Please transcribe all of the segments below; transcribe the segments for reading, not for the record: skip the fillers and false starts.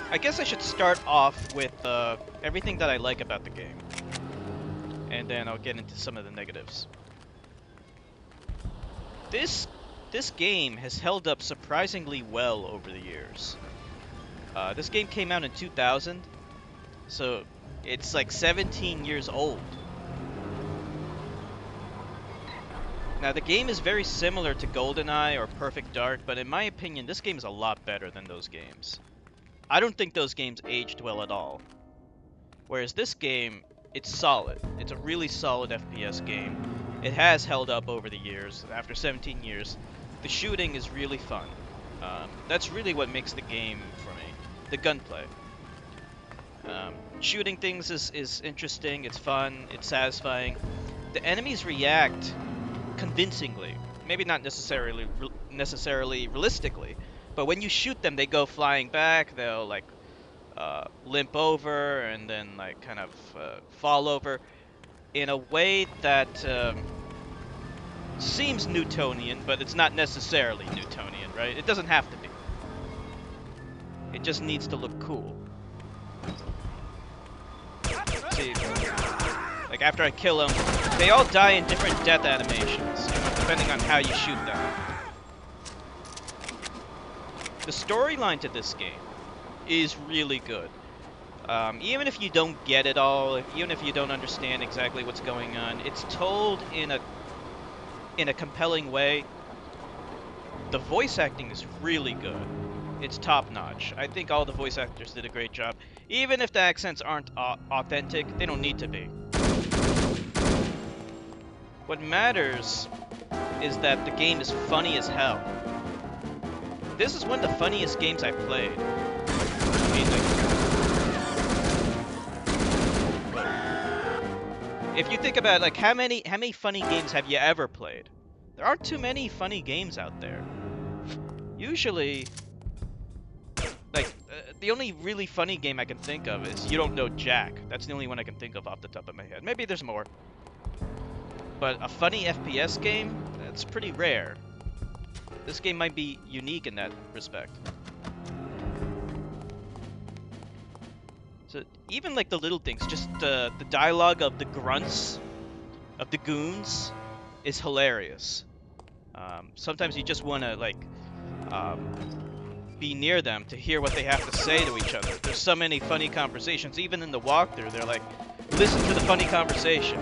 I guess I should start off with everything that I like about the game, and then I'll get into some of the negatives. This this game has held up surprisingly well over the years. This game came out in 2000, so it's like 17 years old. Now the game is very similar to GoldenEye or Perfect Dark, but in my opinion, this game is a lot better than those games. I don't think those games aged well at all. Whereas this game, it's solid. It's a really solid FPS game. It has held up over the years. After 17 years, the shooting is really fun. That's really what makes the game for me. The gunplay. Shooting things is interesting. It's fun. It's satisfying. The enemies react convincingly. Maybe not necessarily realistically, but when you shoot them, they go flying back. They'll like limp over and then like kind of fall over in a way that seems Newtonian, but it's not necessarily Newtonian, right? It doesn't have to be. It just needs to look cool. See, like after I kill them, they all die in different death animations, depending on how you shoot them. The storyline to this game is really good. Even if you don't get it all, even if you don't understand exactly what's going on, it's told in a compelling way. The voice acting is really good. It's top-notch. I think all the voice actors did a great job. Even if the accents aren't authentic, they don't need to be. What matters is that the game is funny as hell. This is one of the funniest games I've played. I mean, like, if you think about like how many funny games have you ever played? There aren't too many funny games out there. Usually, like the only really funny game I can think of is You Don't Know Jack. That's the only one I can think of off the top of my head. Maybe there's more. But a funny FPS game, that's pretty rare. This game might be unique in that respect. So even like the little things, just the dialogue of the grunts, of the goons, is hilarious. Sometimes you just want to like be near them to hear what they have to say to each other. There's so many funny conversations, even in the walkthrough. They're like, listen to the funny conversation.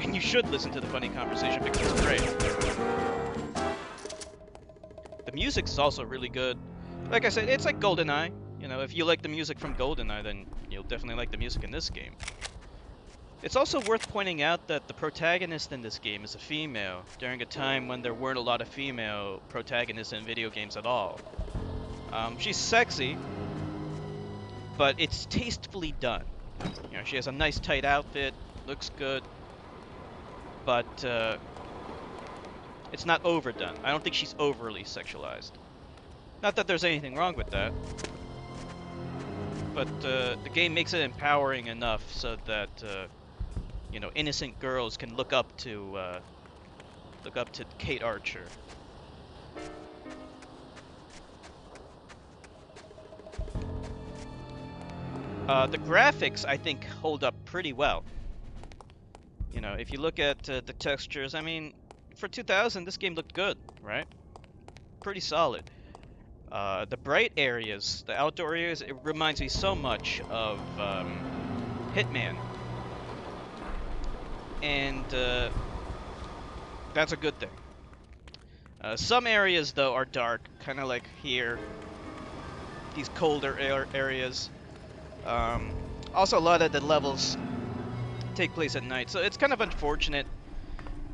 And you should listen to the funny conversation because it's great. The music is also really good. Like I said, it's like GoldenEye. You know, if you like the music from GoldenEye, then you'll definitely like the music in this game. It's also worth pointing out that the protagonist in this game is a female, during a time when there weren't a lot of female protagonists in video games at all. She's sexy, but it's tastefully done. You know, she has a nice tight outfit, looks good, but it's not overdone. I don't think she's overly sexualized. Not that there's anything wrong with that, but the game makes it empowering enough so that you know, innocent girls can look up to Kate Archer. The graphics, I think, hold up pretty well. You know, if you look at the textures, I mean, for 2000, this game looked good, right? Pretty solid. The bright areas, the outdoor areas, it reminds me so much of Hitman. And that's a good thing. Some areas, though, are dark, kind of like here. These colder areas. Also, a lot of the levels take place at night, so it's kind of unfortunate.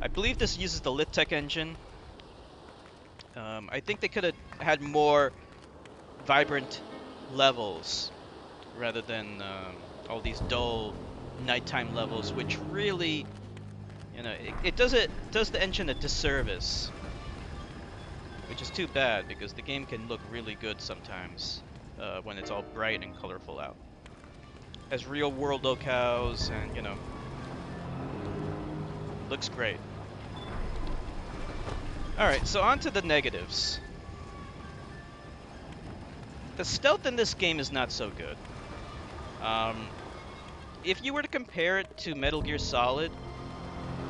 I believe this uses the LitTech engine. I think they could have had more vibrant levels rather than all these dull nighttime levels, which really, you know, it does the engine a disservice, which is too bad because the game can look really good sometimes when it's all bright and colorful out. Has real world locales and, you know, looks great. Alright, so on to the negatives. The stealth in this game is not so good. If you were to compare it to Metal Gear Solid,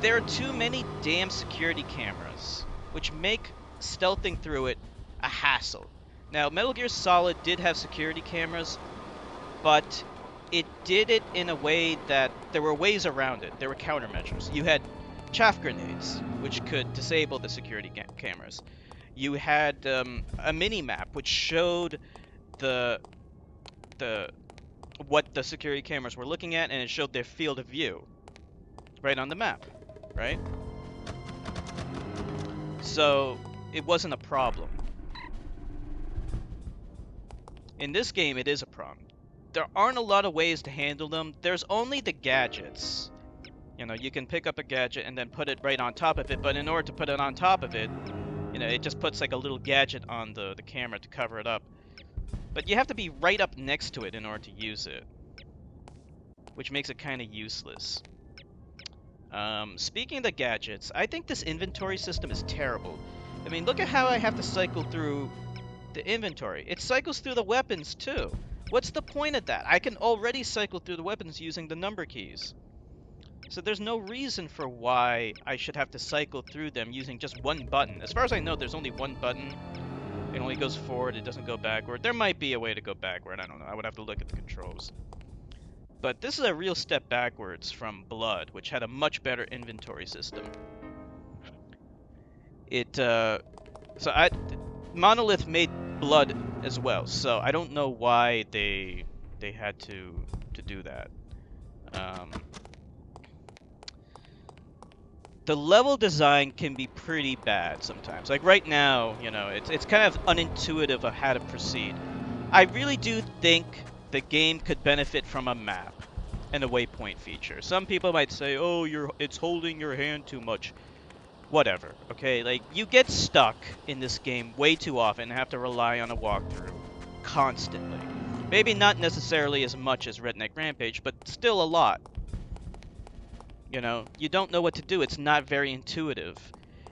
there are too many damn security cameras, which make stealthing through it a hassle. Now, Metal Gear Solid did have security cameras, but it did it in a way that there were ways around it. There were countermeasures. You had chaff grenades, which could disable the security cameras. You had a mini-map, which showed the what the security cameras were looking at, and it showed their field of view right on the map, right? So it wasn't a problem. In this game, it is a problem. There aren't a lot of ways to handle them. There's only the gadgets. You know, you can pick up a gadget and then put it right on top of it, but in order to put it on top of it, you know, it just puts like a little gadget on the camera to cover it up. But you have to be right up next to it in order to use it, which makes it kind of useless. Speaking of the gadgets, I think this inventory system is terrible. I mean, look at how I have to cycle through the inventory. It cycles through the weapons too. What's the point of that? I can already cycle through the weapons using the number keys. So there's no reason for why I should have to cycle through them using just one button. As far as I know, there's only one button. It only goes forward, it doesn't go backward. There might be a way to go backward, I don't know. I would have to look at the controls. But this is a real step backwards from Blood, which had a much better inventory system. Monolith made Blood as well, so I don't know why they had to do that. The level design can be pretty bad sometimes. Like right now, you know, it's kind of unintuitive of how to proceed. I really do think the game could benefit from a map and a waypoint feature. Some people might say, "Oh, it's holding your hand too much." Whatever, okay? Like, you get stuck in this game way too often and have to rely on a walkthrough constantly. Maybe not necessarily as much as Redneck Rampage, but still a lot. You know, you don't know what to do. It's not very intuitive.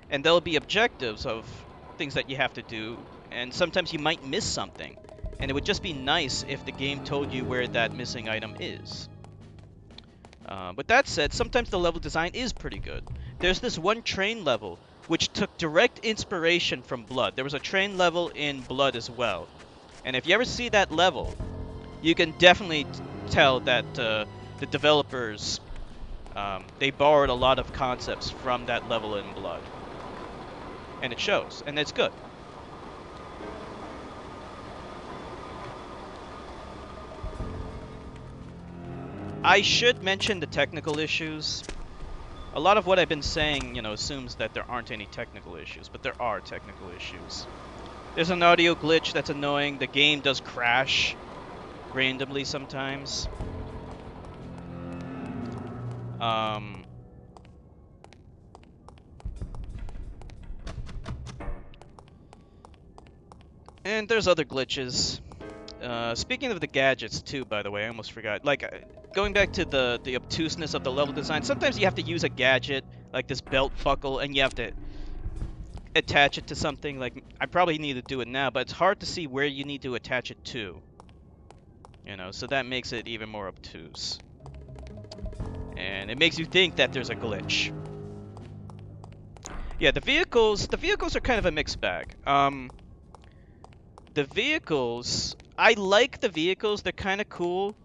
And there'll be objectives of things that you have to do, and sometimes you might miss something. And it would just be nice if the game told you where that missing item is. With that said, sometimes the level design is pretty good. There's this one train level which took direct inspiration from Blood. There was a train level in Blood as well. And if you ever see that level, you can definitely tell that the developers, they borrowed a lot of concepts from that level in Blood. And it shows, and it's good. I should mention the technical issues. A lot of what I've been saying, you know, assumes that there aren't any technical issues, but there are technical issues. There's an audio glitch that's annoying. The game does crash randomly sometimes. And there's other glitches. Speaking of the gadgets too, by the way, I almost forgot. Like, going back to the obtuseness of the level design, sometimes you have to use a gadget, like this belt buckle, and you have to attach it to something. Like, I probably need to do it now, but it's hard to see where you need to attach it to. You know, so that makes it even more obtuse. And it makes you think that there's a glitch. Yeah, the vehicles are kind of a mixed bag. The vehicles, I like the vehicles, they're kind of cool.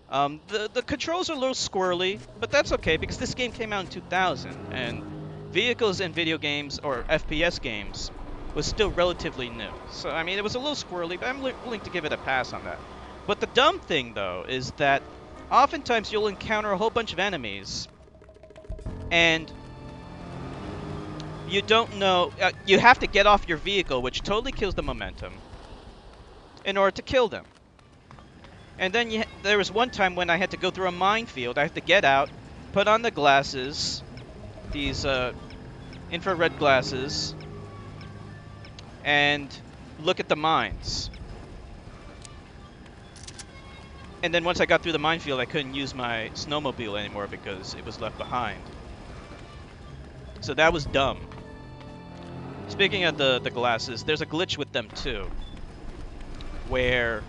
The controls are a little squirrely, but that's okay because this game came out in 2000, and vehicles in video games or FPS games was still relatively new. So, I mean, it was a little squirrely, but I'm willing to give it a pass on that. But the dumb thing, though, is that oftentimes you'll encounter a whole bunch of enemies, and you don't know, you have to get off your vehicle, which totally kills the momentum, in order to kill them. And then there was one time when I had to go through a minefield. I had to get out, put on the glasses, these infrared glasses, and look at the mines. And then once I got through the minefield, I couldn't use my snowmobile anymore because it was left behind. So that was dumb. Speaking of the glasses, there's a glitch with them too, where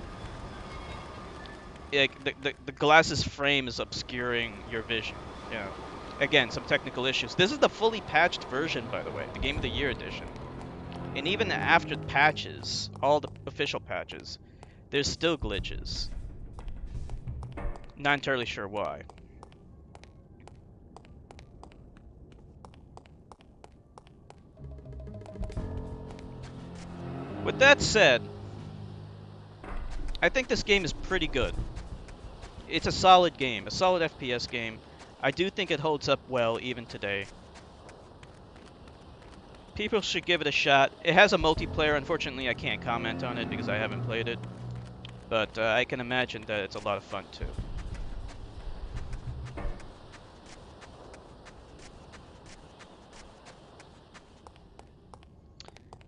the glass's frame is obscuring your vision. Yeah. Again, some technical issues. This is the fully patched version, by the way, the Game of the Year edition. And even after the patches, all the official patches, there's still glitches. Not entirely sure why. With that said, I think this game is pretty good. It's a solid game, a solid FPS game. I do think it holds up well even today. People should give it a shot. It has a multiplayer. Unfortunately, I can't comment on it because I haven't played it. But I can imagine that it's a lot of fun too.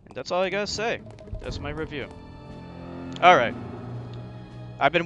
And that's all I gotta say. That's my review. Alright. I've been